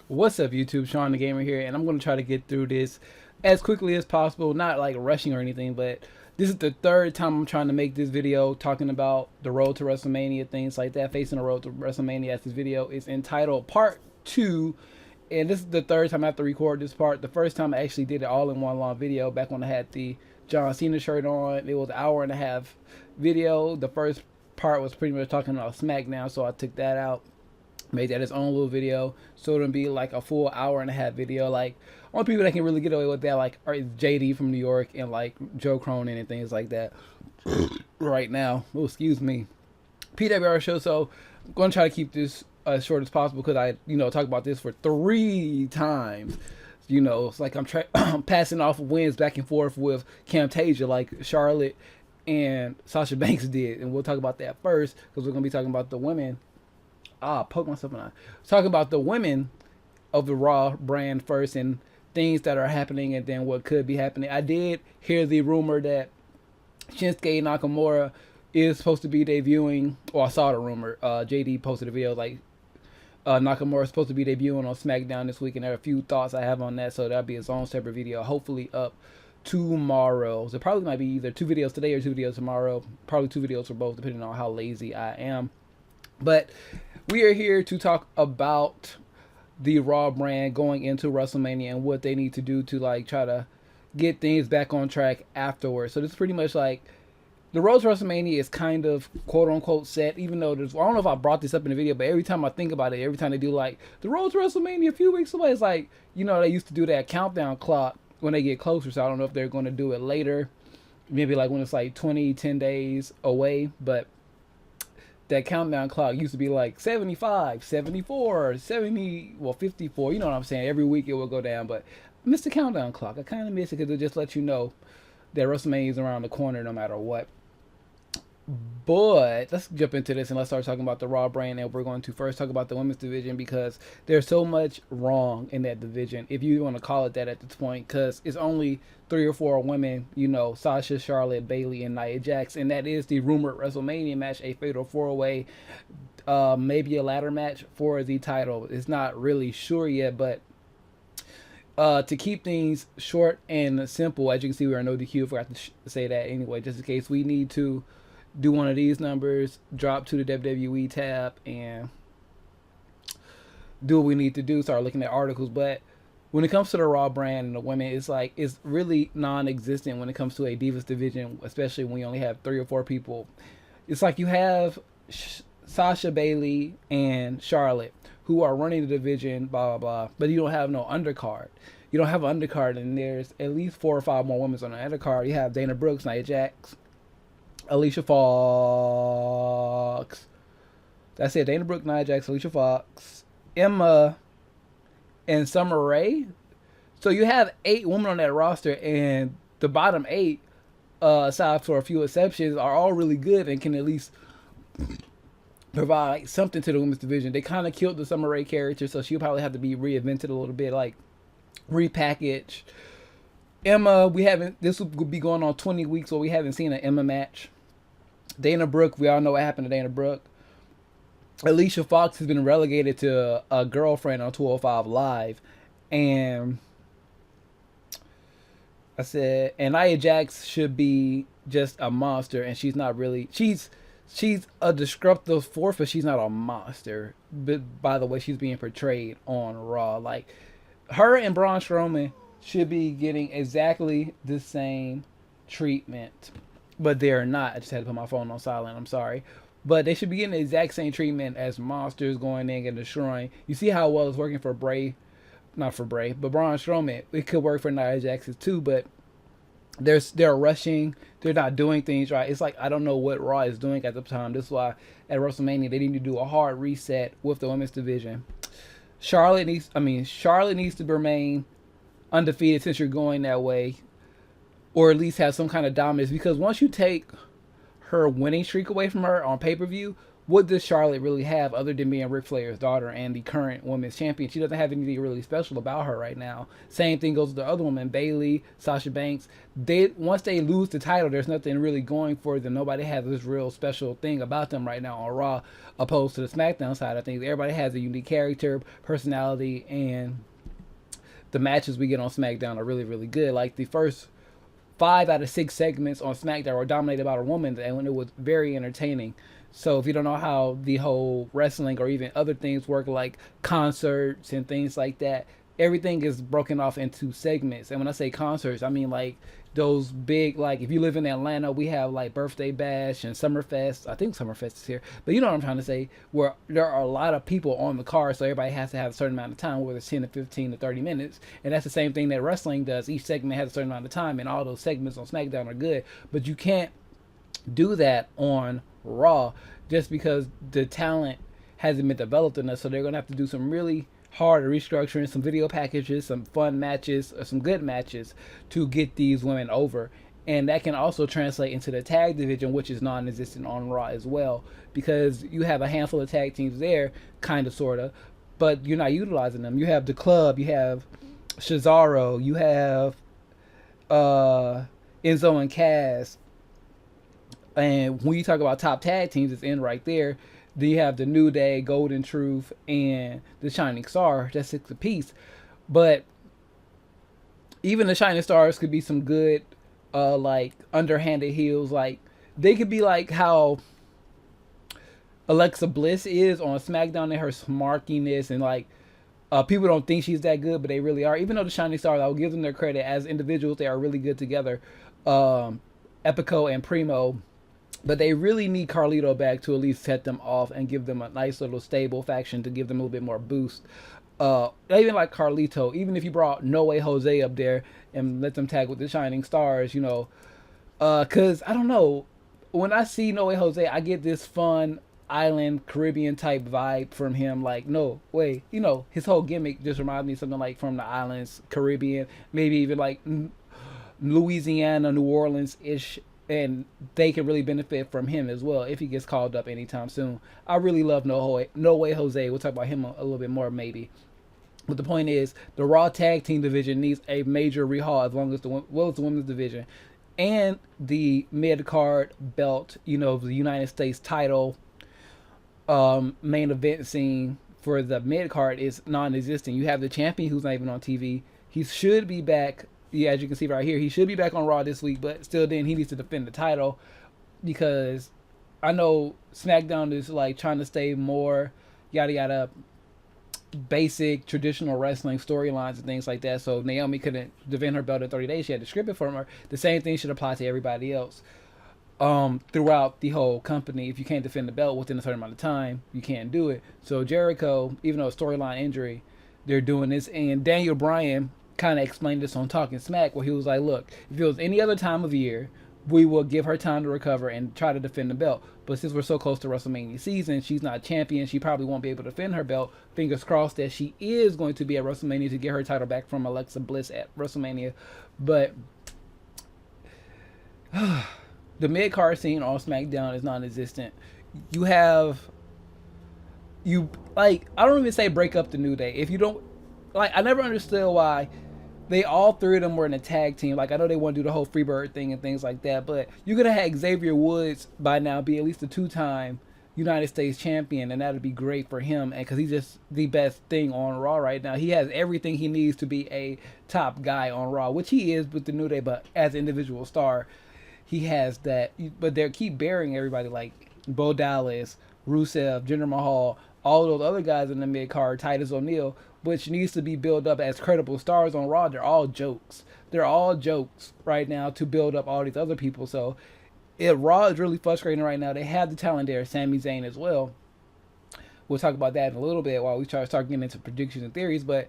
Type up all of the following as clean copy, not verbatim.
What's up, YouTube? Shawn DaGamer here, and I'm going to try to get through this as quickly as possible, not like rushing or anything, but this is the third time I'm trying to make this video talking about the road to WrestleMania, things like that, facing the road to WrestleMania. As this video is entitled Part 2, and this is the third time I have to record this part. The first time I actually did it all in one long video, back when I had the John Cena shirt on. It was an hour and a half video. The first part was pretty much talking about SmackDown, so I took that out, made that his own little video, so it'll be like a full hour and a half video. Like, only people that can really get away with that like are JD from New York and like Joe Cronin and things like that right now. Oh, excuse me. PWR show. So I'm going to try to keep this as short as possible because I talk about this for 3 times. It's like I'm passing off wins back and forth with Camtasia like Charlotte and Sasha Banks did, and we'll talk about that first because we're going to be talking about the women. Poke myself in the eye. Talking about the women of the Raw brand first and things that are happening and then what could be happening. I did hear the rumor that Shinsuke Nakamura is supposed to be debuting, or I saw the rumor. JD posted a video like Nakamura is supposed to be debuting on SmackDown this week, and there are a few thoughts I have on that, so that'll be its own separate video, hopefully up tomorrow. So it probably might be either 2 videos today or 2 videos tomorrow. Probably 2 videos for both, depending on how lazy I am. But we are here to talk about the Raw brand going into WrestleMania and what they need to do to like try to get things back on track afterwards. So this is pretty much like the road to WrestleMania is kind of quote unquote set, even though there's, I don't know if I brought this up in the video, but every time I think about it, every time they do like the road to WrestleMania a few weeks away, it's like, they used to do that countdown clock when they get closer. So I don't know if they're going to do it later, maybe like when it's like 10 days away, but that countdown clock used to be like 75, 74, 70, 54. You know what I'm saying? Every week it will go down. But I missed the countdown clock. I kind of miss it because it just lets you know that WrestleMania is around the corner no matter what. But let's jump into this and let's start talking about the Raw brand. And we're going to first talk about the women's division because there's so much wrong in that division, if you want to call it that at this point, because it's only 3 or 4 women, Sasha, Charlotte, Bayley, and Nia Jax. And that is the rumored WrestleMania match, a fatal 4-way, maybe a ladder match for the title. It's not really sure yet, but to keep things short and simple, as you can see, we are no DQ. I forgot to say that anyway, just in case we need to do one of these numbers, drop to the WWE tab, and do what we need to do, start looking at articles. But when it comes to the Raw brand and the women, it's really non-existent when it comes to a Divas division, especially when you only have 3 or 4 people. It's like you have Sasha, Bayley, and Charlotte who are running the division, blah, blah, blah, but you don't have no undercard. You don't have an undercard, and there's at least 4 or 5 more women on the undercard. You have Dana Brooks, Nia Jax, Alicia Fox. That's it. Dana Brooke, Nia Jax, Alicia Fox, Emma, and Summer Rae. So you have 8 women on that roster, and the bottom 8, aside for a few exceptions, are all really good and can at least provide something to the women's division. They kind of killed the Summer Rae character, so she'll probably have to be reinvented a little bit, like repackaged. Emma, this will be going on 20 weeks where we haven't seen an Emma match. Dana Brooke, we all know what happened to Dana Brooke. Alicia Fox has been relegated to a girlfriend on 205 Live. And and Nia Jax should be just a monster, and she's not really, she's a disruptive force, but she's not a monster. But by the way she's being portrayed on Raw, like her and Braun Strowman should be getting exactly the same treatment, but they're not. I just had to put my phone on silent, I'm sorry. But they should be getting the exact same treatment as monsters going in and destroying. You see how well it's working for not for Bray, but Braun Strowman. It could work for Nia Jax too, but they're rushing. They're not doing things right. It's like I don't know what Raw is doing at the time. This is why at WrestleMania they need to do a hard reset with the women's division. Charlotte needs to remain undefeated since you're going that way, or at least have some kind of dominance, because once you take her winning streak away from her on pay-per-view, what does Charlotte really have other than being Ric Flair's daughter and the current women's champion? She doesn't have anything really special about her right now. Same thing goes with the other women, Bayley, Sasha Banks. Once they lose the title, there's nothing really going for them. Nobody has this real special thing about them right now on Raw, opposed to the SmackDown side of things. Everybody has a unique character, personality, and the matches we get on SmackDown are really, really good. Like the first 5 out of 6 segments on SmackDown were dominated by a woman, and it was very entertaining. So if you don't know how the whole wrestling or even other things work, like concerts and things like that, everything is broken off into segments. And when I say concerts, I mean like those big, like if you live in Atlanta, we have like Birthday Bash and Summerfest. I think Summerfest is here, but you know what I'm trying to say, where there are a lot of people on the card, so everybody has to have a certain amount of time, whether it's 10 to 15 to 30 minutes. And that's the same thing that wrestling does. Each segment has a certain amount of time, and all those segments on SmackDown are good, but you can't do that on Raw just because the talent hasn't been developed enough. So they're going to have to do some really hard restructuring, some video packages, some fun matches, or some good matches to get these women over. And that can also translate into the tag division, which is non-existent on Raw as well, because you have a handful of tag teams there, kind of, sort of, but you're not utilizing them. You have the Club, you have Cesaro, you have Enzo and Cass. And when you talk about top tag teams, it's in right there. Then you have the New Day, Golden Truth, and the Shining Star. That's 6 apiece. But even the Shining Stars could be some good, like, underhanded heels. Like, they could be like how Alexa Bliss is on SmackDown, and her smarkiness, and like, people don't think she's that good, but they really are. Even though the Shining Stars, I will give them their credit as individuals, they are really good together. Epico and Primo. But they really need Carlito back to at least set them off and give them a nice little stable faction to give them a little bit more boost. Even like Carlito, even if you brought No Way Jose up there and let them tag with the Shining Stars, you know. Because, I don't know, when I see No Way Jose, I get this fun island Caribbean type vibe from him. Like, no way, you know, his whole gimmick just reminds me of something like from the islands, Caribbean, maybe even like Louisiana, New Orleans-ish. And they can really benefit from him as well if he gets called up anytime soon. I really love No Way Jose. We'll talk about him a little bit more maybe. But the point is, the Raw Tag Team division needs a major rehaul as long as the women's division. And the mid-card belt, you know, the United States title main event scene for the mid-card is non-existent. You have the champion who's not even on TV. He should be back. Yeah, as you can see right here, he should be back on Raw this week, but still then he needs to defend the title, because I know SmackDown is like trying to stay more yada yada basic traditional wrestling storylines and things like that. So Naomi couldn't defend her belt in 30 days. She had to script it from her. The same thing should apply to everybody else throughout the whole company. If you can't defend the belt within a certain amount of time, you can't do it. So Jericho, even though a storyline injury, they're doing this. And Daniel Bryan kind of explained this on Talking Smack, where he was like, look, if it was any other time of year, we will give her time to recover and try to defend the belt. But since we're so close to WrestleMania season, she's not champion. She probably won't be able to defend her belt. Fingers crossed that she is going to be at WrestleMania to get her title back from Alexa Bliss at WrestleMania. But the mid-card scene on SmackDown is non-existent. I don't even say break up the New Day. If you don't, like, I never understood why they all 3 of them were in a tag team. Like, I know they want to do the whole Freebird thing and things like that, but you're going to have Xavier Woods by now be at least a 2-time United States champion, and that would be great for him, and because he's just the best thing on Raw right now. He has everything he needs to be a top guy on Raw, which he is with the New Day, but as an individual star, he has that. But they keep burying everybody like Bo Dallas, Rusev, Jinder Mahal, all those other guys in the mid-card, Titus O'Neil, which needs to be built up as credible stars on Raw. They're all jokes. They're all jokes right now to build up all these other people. So Raw is really frustrating right now. They have the talent there, Sami Zayn as well. We'll talk about that in a little bit while we start getting into predictions and theories. But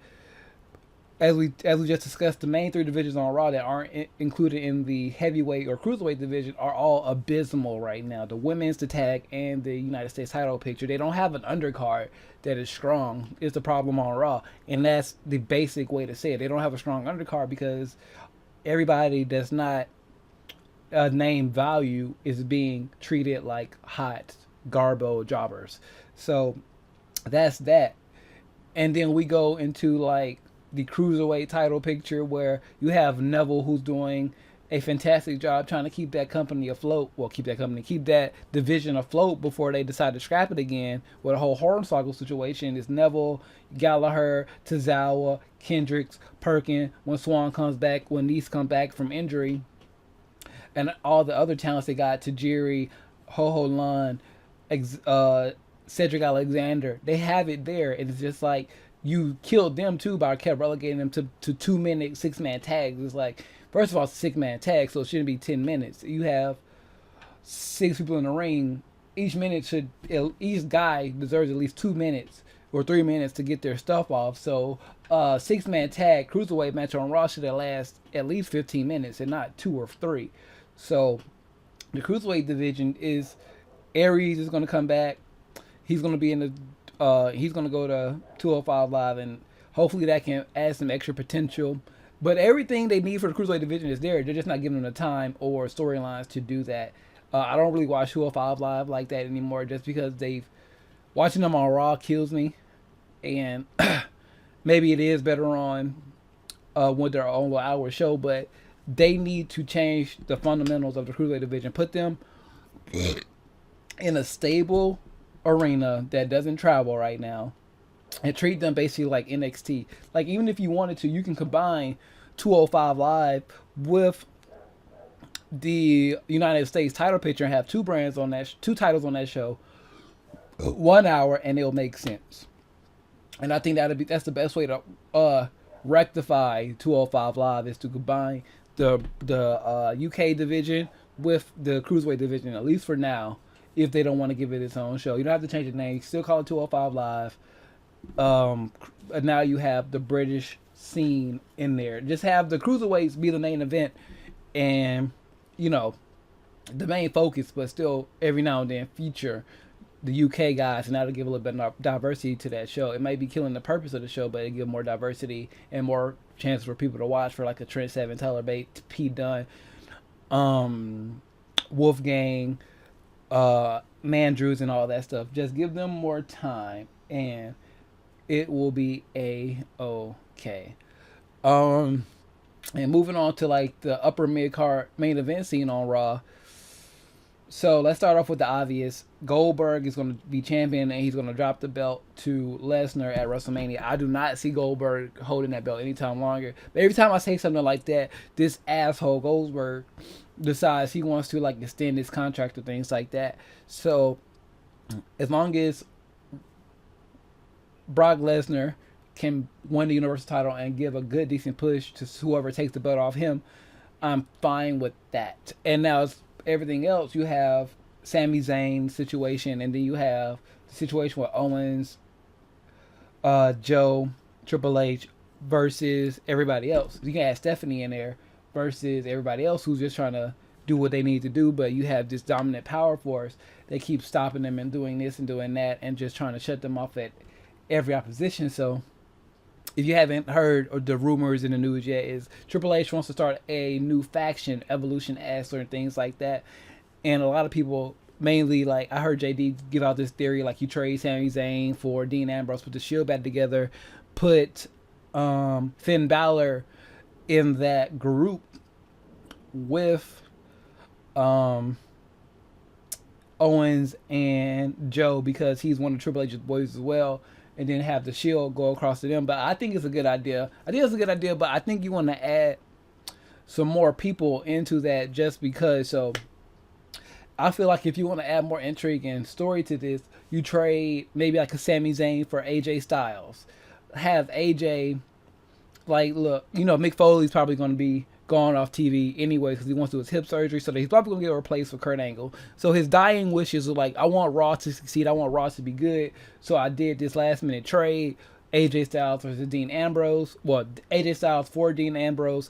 as we just discussed, the main 3 divisions on Raw that aren't included in the heavyweight or cruiserweight division are all abysmal right now. The women's, the tag, and the United States title picture. They don't have an undercard that is strong. Is the problem on Raw, and that's the basic way to say it. They don't have a strong undercard because everybody that's not name value is being treated like hot garbo jobbers. So that's that. And then we go into like the cruiserweight title picture where you have Neville, who's doing a fantastic job trying to keep that company afloat. Well, keep that division afloat before they decide to scrap it again. With a whole Hornswoggle situation, is Neville, Gallagher, Tozawa, Kendricks, Perkin. When Swan comes back, when Nice comes back from injury, and all the other talents they got, Tajiri, Ho Ho Lun, Cedric Alexander, they have it there, and it's just like you killed them too by kept relegating them to 2 minute 6-man tags. It's like, first of all, it's a 6-man tag, so it shouldn't be 10 minutes. You have 6 people in the ring. Each guy deserves at least 2 minutes or 3 minutes to get their stuff off. So 6-man tag cruiserweight match on Raw should last at least 15 minutes and not 2 or 3. So the cruiserweight division is Aries is going to come back. He's going to be in the he's going to go to 205 Live, and hopefully that can add some extra potential. But everything they need for the cruiserweight division is there. They're just not giving them the time or storylines to do that. I don't really watch 205 Live like that anymore, just because watching them on Raw kills me. And maybe it is better on with their own little hour show, but they need to change the fundamentals of the cruiserweight division. Put them in a stable arena that doesn't travel right now, and treat them basically like NXT. Like, even if you wanted to, you can combine 205 Live with the United States title picture and have two titles on that show, 1 hour, and it'll make sense. And I think that's the best way to rectify 205 Live, is to combine the UK division with the cruiserweight division, at least for now. If they don't want to give it its own show, you don't have to change the name. Still call it 205 Live. Now you have the British scene in there. Just have the cruiserweights be the main event, and the main focus, but still every now and then feature the UK guys, and that'll give a little bit of diversity to that show. It might be killing the purpose of the show, but it'll give more diversity and more chance for people to watch, for like a Trent Seven, Tyler Bate, P. Dunne, Wolfgang, Mandrews, and all that stuff. Just give them more time, and it will be a-okay. And moving on to like the upper mid-card main event scene on Raw. So let's start off with the obvious. Goldberg is going to be champion, and he's going to drop the belt to Lesnar at WrestleMania. I do not see Goldberg holding that belt anytime longer. But every time I say something like that, this asshole Goldberg decides he wants to like extend his contract or things like that. So as long as Brock Lesnar can win the Universal title and give a good, decent push to whoever takes the belt off him, I'm fine with that. And now it's everything else. You have Sami Zayn's situation, and then you have the situation with Owens, Joe, Triple H versus everybody else. You can add Stephanie in there versus everybody else who's just trying to do what they need to do, but you have this dominant power force that keeps stopping them and doing this and doing that and just trying to shut them off at every opposition. So if you haven't heard or the rumors in the news yet, is Triple H wants to start a new faction, Evolution Asler and things like that. And a lot of people, mainly, like I heard JD give out this theory, like you trade Sami Zayn for Dean Ambrose, put the Shield back together, put Finn Balor in that group with Owens and Joe, because he's one of Triple H's boys as well, and then have the Shield go across to them. But I think it's a good idea. But I think you want to add some more people into that, just because. So I feel like if you want to add more intrigue and story to this, you trade maybe like a Sami Zayn for AJ Styles. Have AJ, like, look, Mick Foley's probably going to be gone off TV anyway because he wants to do his hip surgery, so he's probably going to get replaced with Kurt Angle. So his dying wishes are like, I want Raw to succeed, I want Raw to be good, so I did this last minute trade, AJ Styles versus Dean Ambrose. Well, AJ Styles for Dean Ambrose.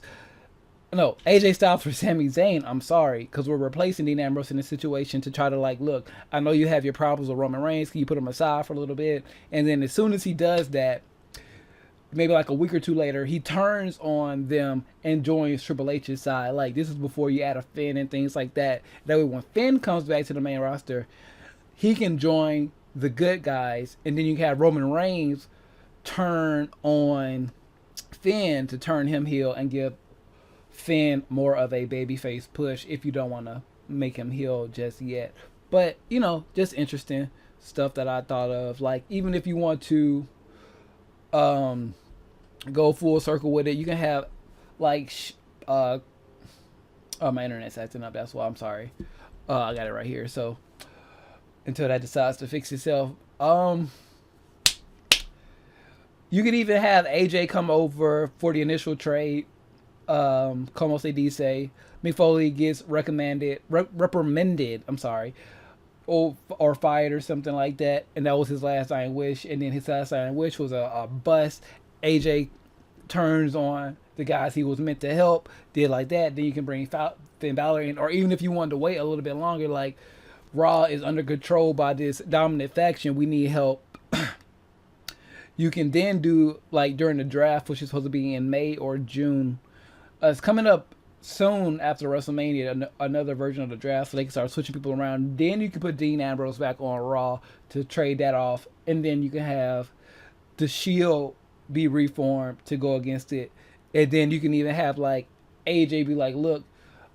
No, AJ Styles for Sami Zayn, I'm sorry, because we're replacing Dean Ambrose in this situation to try to, like, look, I know you have your problems with Roman Reigns, can you put him aside for a little bit? And then as soon as he does that, maybe like a week or two later, he turns on them and joins Triple H's side. Like, this is before you add a Finn and things like that. That way when Finn comes back to the main roster, he can join the good guys, and then you have Roman Reigns turn on Finn to turn him heel and give Finn more of a babyface push if you don't want to make him heel just yet. But, you know, just interesting stuff that I thought of. Like, even if you want to go full circle with it, you can have, like, oh, my internet's acting up. That's why. I'm sorry. I got it right here. So, until that decides to fix itself. You could even have AJ come over for the initial trade. Como se dice, Mick Foley gets reprimanded. I'm sorry, or fired or something like that, and that was his last dying wish. And then his last dying wish was a bust. AJ turns on the guys he was meant to help. Did like that. Then you can bring Finn Balor in, or even if you wanted to wait a little bit longer, like Raw is under control by this dominant faction. We need help. You can then do, like, during the draft, which is supposed to be in May or June. It's coming up soon after WrestleMania, another version of the draft, so they can start switching people around. Then you can put Dean Ambrose back on Raw to trade that off. And then you can have the Shield be reformed to go against it. And then you can even have, like, AJ be like, look,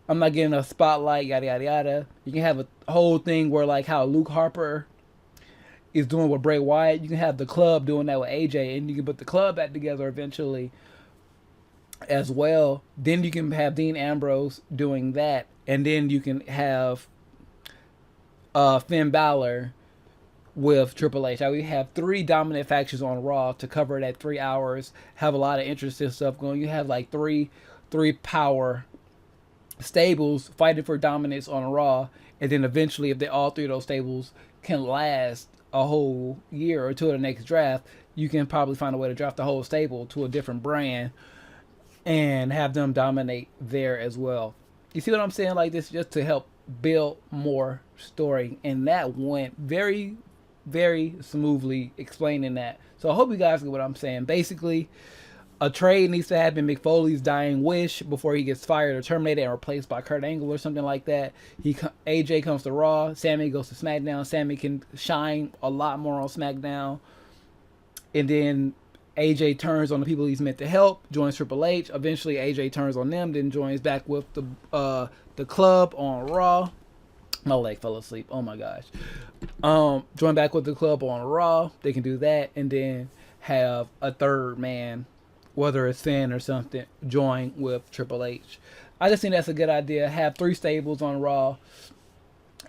I'm not getting a spotlight, yada, yada, yada. You can have a whole thing where, like, how Luke Harper is doing with Bray Wyatt. You can have the club doing that with AJ, and you can put the club back together eventually as well. Then you can have Dean Ambrose doing that, and then you can have Finn Balor with Triple H. Now we have 3 dominant factions on Raw to cover that 3 hours. Have a lot of interesting stuff going. You have like three power stables fighting for dominance on Raw, and then eventually, if they all 3 of those stables can last a whole year or 2 of the next draft, you can probably find a way to draft the whole stable to a different brand and have them dominate there as well. You see what I'm saying? Like this, just to help build more story, and that went very, very smoothly explaining that. So I hope you guys get what I'm saying. Basically, a trade needs to happen. Mick Foley's dying wish before he gets fired or terminated and replaced by Kurt Angle or something like that. AJ comes to Raw. Sammy goes to SmackDown. Sammy can shine a lot more on SmackDown. And then AJ turns on the people he's meant to help, joins Triple H. Eventually, AJ turns on them, then joins back with the club on Raw. My leg fell asleep. Oh my gosh. Join back with the club on Raw. They can do that, and then have a third man, whether it's Finn or something, join with Triple H. I just think that's a good idea. Have 3 stables on Raw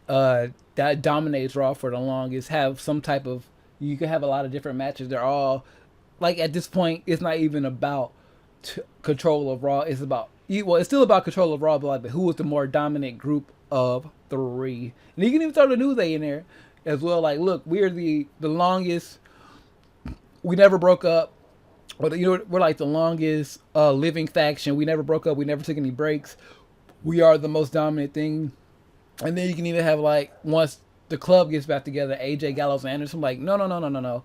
that dominates Raw for the longest. Have some type of, you can have a lot of different matches. They're all, like, at this point, it's not even about control of Raw. It's about, well, it's still about control of Raw, but like, who is the more dominant group of 3? And you can even throw the New Day in there as well. Like, look, we're the longest, we never broke up. Or, you know, we're like the longest living faction. We never broke up. We never took any breaks. We are the most dominant thing. And then you can even have, like, once the club gets back together, AJ, Gallows, and Anderson, like, no.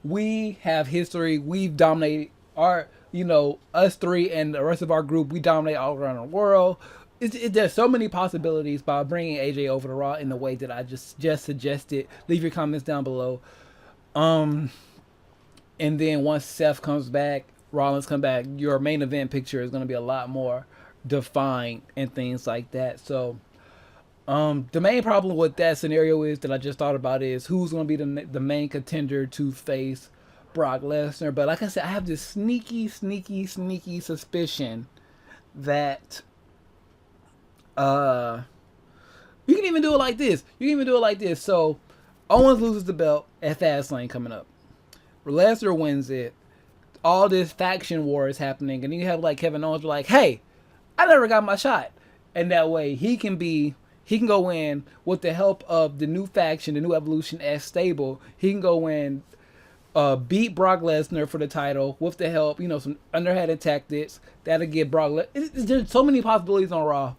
We have history. We've dominated our, you know, us 3 and the rest of our group. We dominate all around the world. There's so many possibilities by bringing AJ over to Raw in the way that I just suggested. Leave your comments down below. And then once Seth comes back, Rollins come back, your main event picture is going to be a lot more defined and things like that. So the main problem with that scenario is that I just thought about is who's going to be the main contender to face Brock Lesnar. But like I said, I have this sneaky suspicion that you can even do it like this. So Owens loses the belt at Fastlane coming up. Lesnar wins it. All this faction war is happening, and you have like Kevin Owens like, "Hey, I never got my shot," and that way he can go in with the help of the new faction, the new Evolution S stable. He can go in, beat Brock Lesnar for the title with the help, you know, some underhanded tactics that'll get Brock. There's so many possibilities on Raw.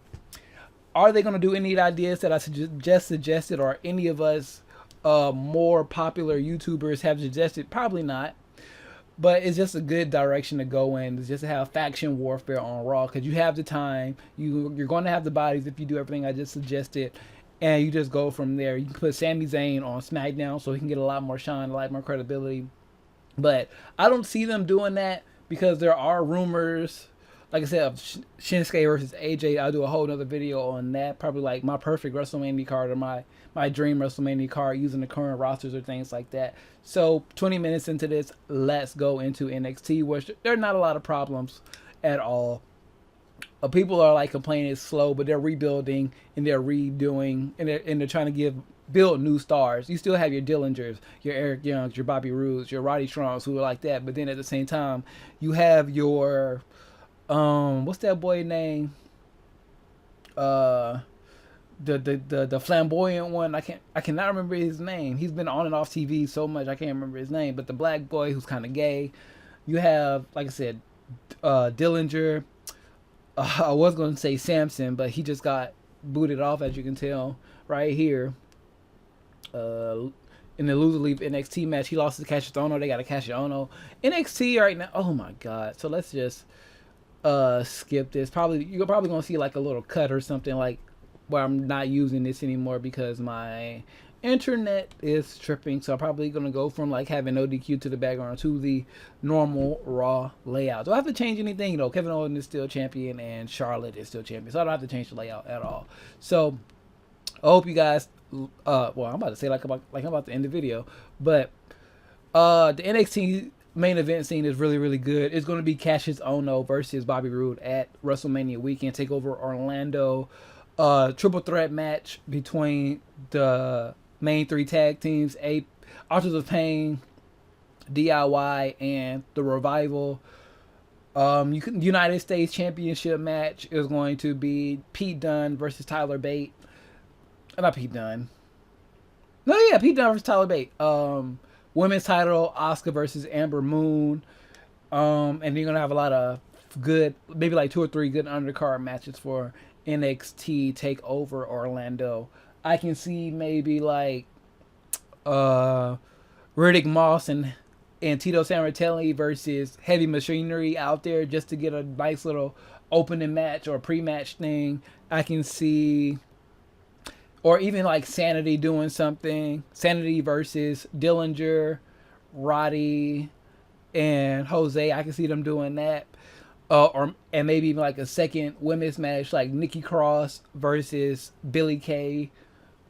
Are they gonna do any of the ideas that I just suggested, or any of us? More popular YouTubers have suggested? Probably not, but it's just a good direction to go in. It's just to have faction warfare on Raw, because you have the time, you're going to have the bodies if you do everything I just suggested, and you just go from there. You can put Sami Zayn on SmackDown so he can get a lot more shine, a lot more credibility. But I don't see them doing that because there are rumors, like I said, of Shinsuke versus AJ. I'll do a whole other video on that. Probably like my perfect WrestleMania card or my dream WrestleMania card using the current rosters or things like that. So 20 minutes into this, let's go into NXT, which there are not a lot of problems at all. People are like complaining it's slow, but they're rebuilding and they're redoing and they're trying to build new stars. You still have your Dillingers, your Eric Youngs, your Bobby Roodes, your Roddy Strongs who are like that, but then at the same time, you have your what's that boy name? The flamboyant one. I cannot remember his name. He's been on and off TV so much I can't remember his name. But the black boy who's kind of gay. You have, like I said, Dillinger. I was going to say Samson, but he just got booted off, as you can tell right here. In the Loser Leave NXT match, he lost to Kassius Ohno. They got a Kassius Ohno. NXT right now. Oh my God! So let's just skip this. You're probably gonna see like a little cut or something like where I'm not using this anymore because my internet is tripping. So I'm probably gonna go from like having no DQ to the background to the normal Raw layout. Do I have to change anything? Kevin Owens is still champion and Charlotte is still champion, so I don't have to change the layout at all. So I hope you guys. Well, I'm about to say I'm about to end the video, but the NXT main event scene is really, really good. It's going to be Kassius Ohno versus Bobby Roode at WrestleMania weekend. Take over Orlando. Triple threat match between the main three tag teams: Authors of Pain, DIY, and the Revival. United States Championship match is going to be Pete Dunne versus Tyler Bate. Not Pete Dunne. No, yeah, Pete Dunne versus Tyler Bate. Women's title, Asuka versus Amber Moon. And you're gonna have a lot of good, maybe like 2 or 3 good undercard matches for NXT Takeover Orlando. I can see maybe like Riddick Moss and Tito Sanratelli versus Heavy Machinery out there just to get a nice little opening match or pre-match thing. I can see. Or even like Sanity doing something. Sanity versus Dillinger, Roddy, and Jose. I can see them doing that. And maybe even like a second women's match like Nikki Cross versus Billie Kay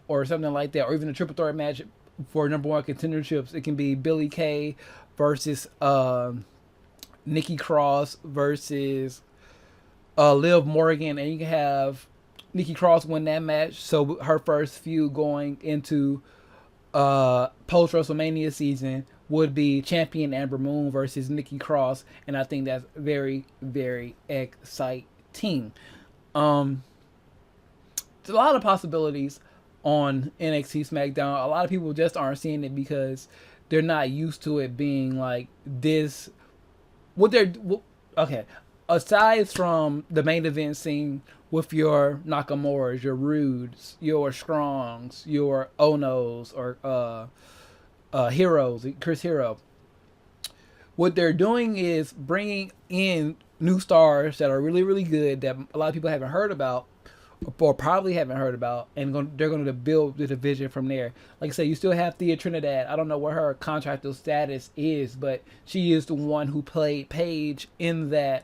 or something like that. Or even a triple threat match for number 1 contenderships. It can be Billie Kay versus Nikki Cross versus Liv Morgan. And you can have Nikki Cross win that match, so her first feud going into post WrestleMania season would be champion Amber Moon versus Nikki Cross, and I think that's very, very exciting. There's a lot of possibilities on NXT SmackDown. A lot of people just aren't seeing it because they're not used to it being like this. Okay, aside from the main event scene with your Nakamura's, your Rudes, your Strongs, your Onos, or Heroes, Chris Hero. What they're doing is bringing in new stars that are really, really good that a lot of people haven't heard about, or probably haven't heard about, and they're going to build the division from there. Like I said, you still have Thea Trinidad. I don't know what her contractual status is, but she is the one who played Paige in that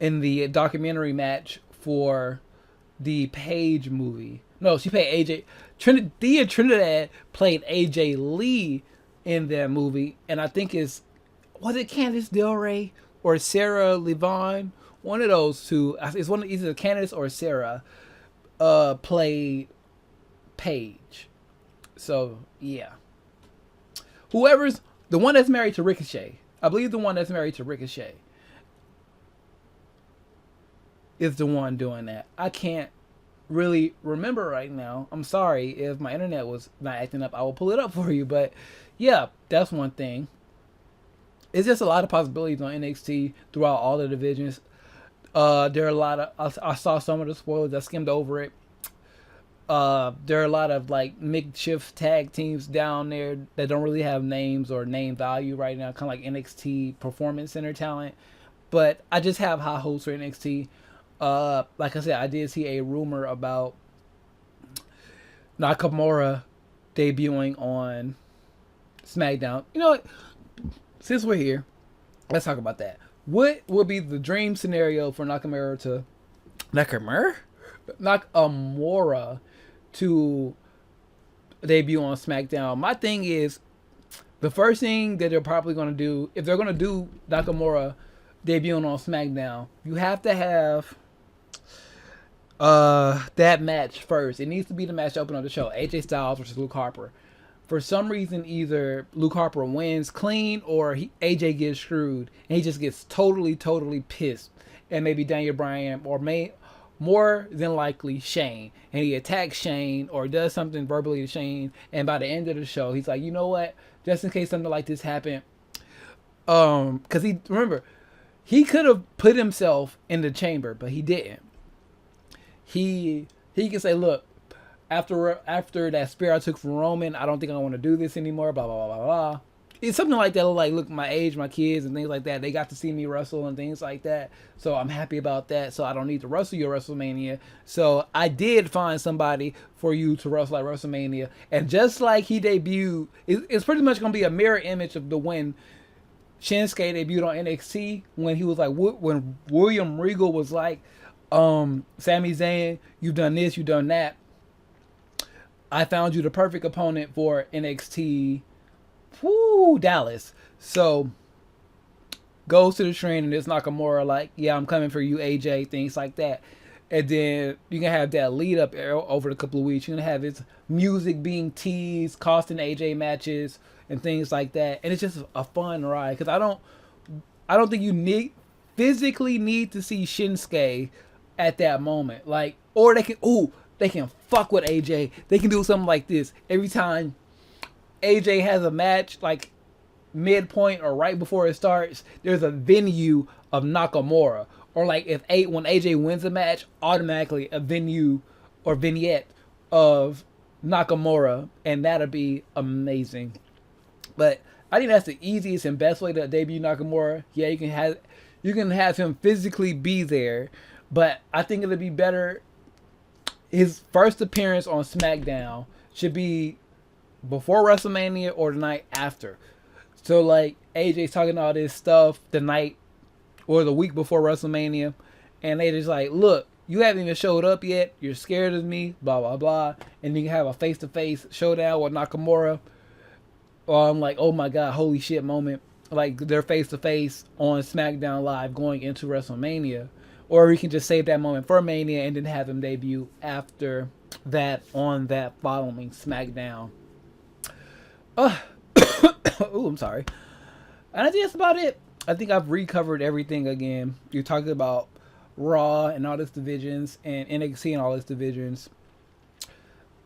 in the documentary match for the Paige movie. No, she played AJ. Thea Trinidad played AJ Lee in that movie, and I think was it Candice DeRay or Sarah Levine? One of those two. It's either Candice or Sarah played Paige. So yeah, whoever's the one that's married to Ricochet. I believe the one that's married to Ricochet is the one doing that. I can't really remember right now. I'm sorry if my internet was not acting up. I will pull it up for you. But yeah, that's one thing. It's just a lot of possibilities on NXT throughout all the divisions. There are a lot of. I saw some of the spoilers. I skimmed over it. There are a lot of like makeshift tag teams down there that don't really have names or name value right now, kind of like NXT Performance Center talent. But I just have high hopes for NXT. Like I said, I did see a rumor about Nakamura debuting on SmackDown. You know what? Since we're here, let's talk about that. What would be the dream scenario for Nakamura to debut on SmackDown? My thing is, the first thing that they're probably going to do, if they're going to do Nakamura debuting on SmackDown, you have to have that match first. It needs to be the match to open up the show. AJ Styles versus Luke Harper. For some reason, either Luke Harper wins clean or AJ gets screwed, and he just gets totally pissed. And maybe Daniel Bryan, or more than likely Shane, and he attacks Shane or does something verbally to Shane, and by the end of the show, he's like, you know what? Just in case something like this happened, because he could have put himself in the chamber, but he didn't. He can say, look, after that spear I took from Roman, I don't think I want to do this anymore, blah, blah, blah, blah, blah. It's something like that, like, look, my age, my kids, and things like that, they got to see me wrestle and things like that, so I'm happy about that, so I don't need to wrestle you at WrestleMania, so I did find somebody for you to wrestle at WrestleMania, and just like he debuted, it's pretty much going to be a mirror image of the when Shinsuke debuted on NXT, when he was like, when William Regal was like, Sami Zayn, you've done this, you've done that, I found you the perfect opponent for NXT Dallas. So goes to the train and it's Nakamura like, yeah, I'm coming for you, AJ, things like that. And then you can have that lead up over a couple of weeks. You're gonna have his music being teased, costing AJ matches and things like that. And it's just a fun ride, because I don't think you physically need to see Shinsuke at that moment. Like, or they can fuck with AJ. They can do something like this every time AJ has a match, like midpoint or right before it starts, there's a venue of Nakamura. Or like when AJ wins a match, automatically a venue or vignette of Nakamura, and that'll be amazing. But I think that's the easiest and best way to debut Nakamura. Yeah, you can have him physically be there, but I think it'll be better. His first appearance on SmackDown should be before WrestleMania or the night after. So like AJ's talking all this stuff the night or the week before WrestleMania, and they just like, look, you haven't even showed up yet, you're scared of me, blah blah blah, and you can have a face-to-face showdown with Nakamura. I'm like, oh my god, holy shit moment, like they're face-to-face on SmackDown Live going into WrestleMania. Or we can just save that moment for Mania and then have him debut after that on that following SmackDown. Oh, I'm sorry. And I think that's about it. I think I've recovered everything again. You're talking about Raw and all its divisions and NXT and all its divisions.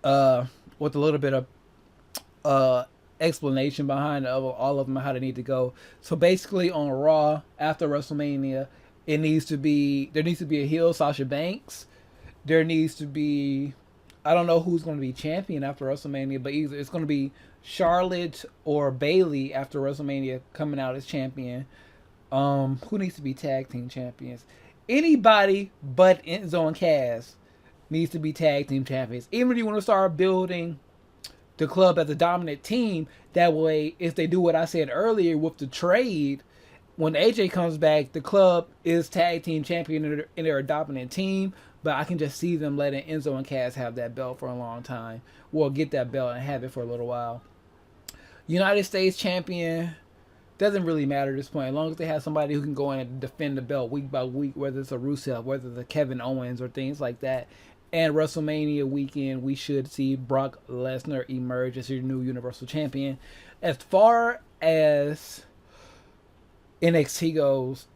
With a little bit of explanation behind all of them, how they need to go. So basically on Raw, after WrestleMania, there needs to be a heel Sasha Banks. There needs to be, I don't know who's going to be champion after WrestleMania, but either it's going to be Charlotte or Bayley after WrestleMania coming out as champion. Who needs to be tag team champions? Anybody but Enzo and Cass needs to be tag team champions. Even if you want to start building the club as a dominant team, that way, if they do what I said earlier with the trade, when AJ comes back, the club is tag team champion and they're a dominant team. But I can just see them letting Enzo and Cass have that belt for a long time. Well, get that belt and have it for a little while. United States champion doesn't really matter at this point, as long as they have somebody who can go in and defend the belt week by week, whether it's a Rusev, whether it's a Kevin Owens or things like that. And WrestleMania weekend, we should see Brock Lesnar emerge as your new Universal Champion. As far as NXT goes,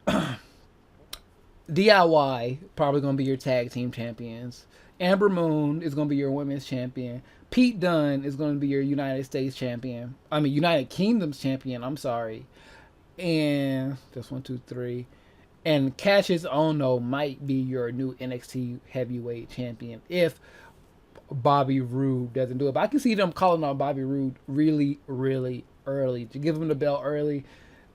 DIY probably going to be your tag team champions. Amber Moon is going to be your women's champion. Pete Dunne is going to be your United States champion. I mean, United Kingdom's champion. I'm sorry. And that's 1, 2, 3. And Cassius Ohno might be your new NXT heavyweight champion if Bobby Roode doesn't do it. But I can see them calling on Bobby Roode really, really early to give him the belt early.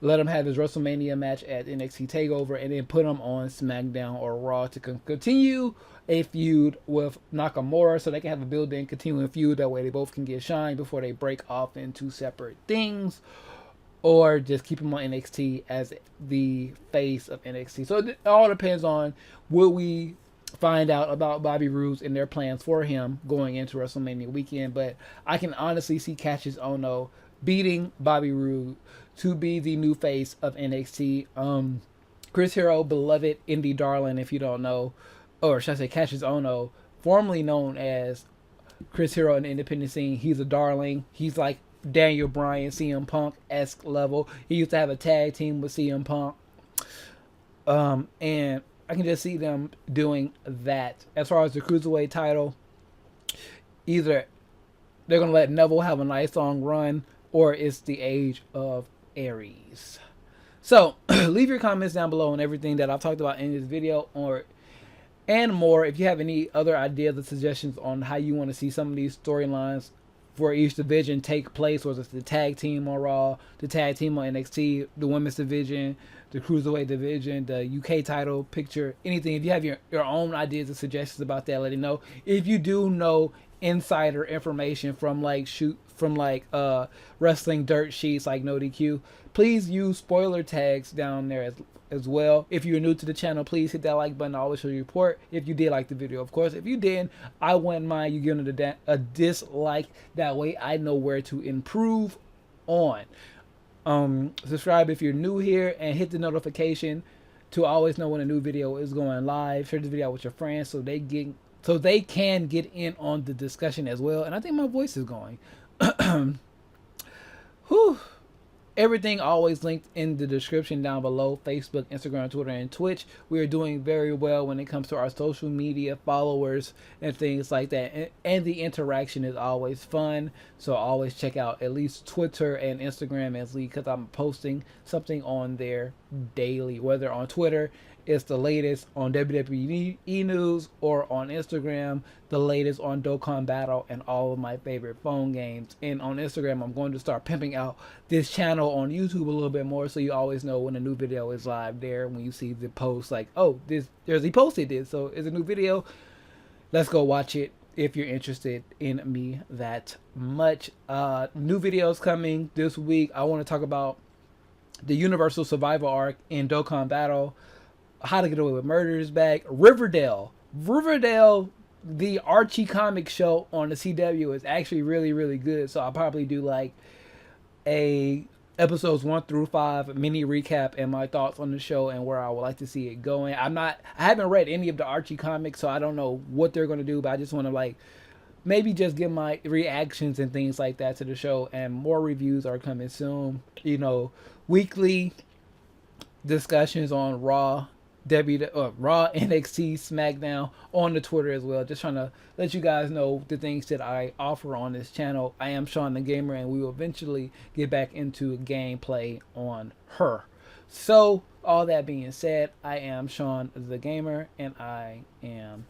let him have his WrestleMania match at NXT TakeOver, and then put him on SmackDown or Raw to continue a feud with Nakamura, so they can have a built-in continuing feud. That way they both can get shine before they break off into separate things, or just keep him on NXT as the face of NXT. So it all depends on will we find out about Bobby Roode and their plans for him going into WrestleMania weekend. But I can honestly see Cassius Ohno beating Bobby Roode to be the new face of NXT. Chris Hero, beloved indie darling, if you don't know, or should I say Cassius Ohno, formerly known as Chris Hero in the independent scene. He's a darling. He's like Daniel Bryan, CM Punk-esque level. He used to have a tag team with CM Punk. And I can just see them doing that. As far as the Cruiserweight title, either they're going to let Neville have a nice long run, or it's the age of Aries. So, leave your comments down below on everything that I've talked about in this video, and more. If you have any other ideas or suggestions on how you want to see some of these storylines for each division take place, whether it's the tag team on Raw, the tag team on NXT, the women's division, the Cruiserweight division, the UK title picture, anything. If you have your own ideas and suggestions about that, let me know. If you do know insider information from wrestling dirt sheets like No DQ, please use spoiler tags down there as well. If you're new to the channel, please hit that like button. I always show you report if you did like the video. Of course, if you didn't, I wouldn't mind you giving it a dislike. That way I know where to improve on. Subscribe if you're new here, and hit the notification to always know when a new video is going live. Share this video with your friends so they can get in on the discussion as well. And I think my voice is going. Whew. Everything always linked in the description down below. Facebook, Instagram, Twitter, and Twitch. We are doing very well when it comes to our social media followers and things like that. And the interaction is always fun. So always check out at least Twitter and Instagram as lead, because I'm posting something on there daily. Whether on Twitter, it's the latest on WWE news, or on Instagram, the latest on Dokkan Battle and all of my favorite phone games. And on Instagram, I'm going to start pimping out this channel on YouTube a little bit more, so you always know when a new video is live there. When you see the post like, oh, he posted this, so it's a new video. Let's go watch it if you're interested in me that much. New videos coming this week. I want to talk about the Universal Survival arc in Dokkan Battle. How to Get Away with Murder is back. Riverdale, the Archie comic show on the CW is actually really, really good. So I'll probably do like a episodes 1 through 5 mini recap and my thoughts on the show and where I would like to see it going. I haven't read any of the Archie comics, so I don't know what they're going to do, but I just want to maybe just give my reactions and things like that to the show. And more reviews are coming soon. Weekly discussions on Raw, Raw, NXT, SmackDown on the Twitter as well. Just trying to let you guys know the things that I offer on this channel. I am Shawn DaGamer, and we will eventually get back into gameplay on her. So, all that being said, I am Shawn DaGamer, and I am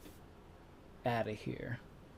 out of here.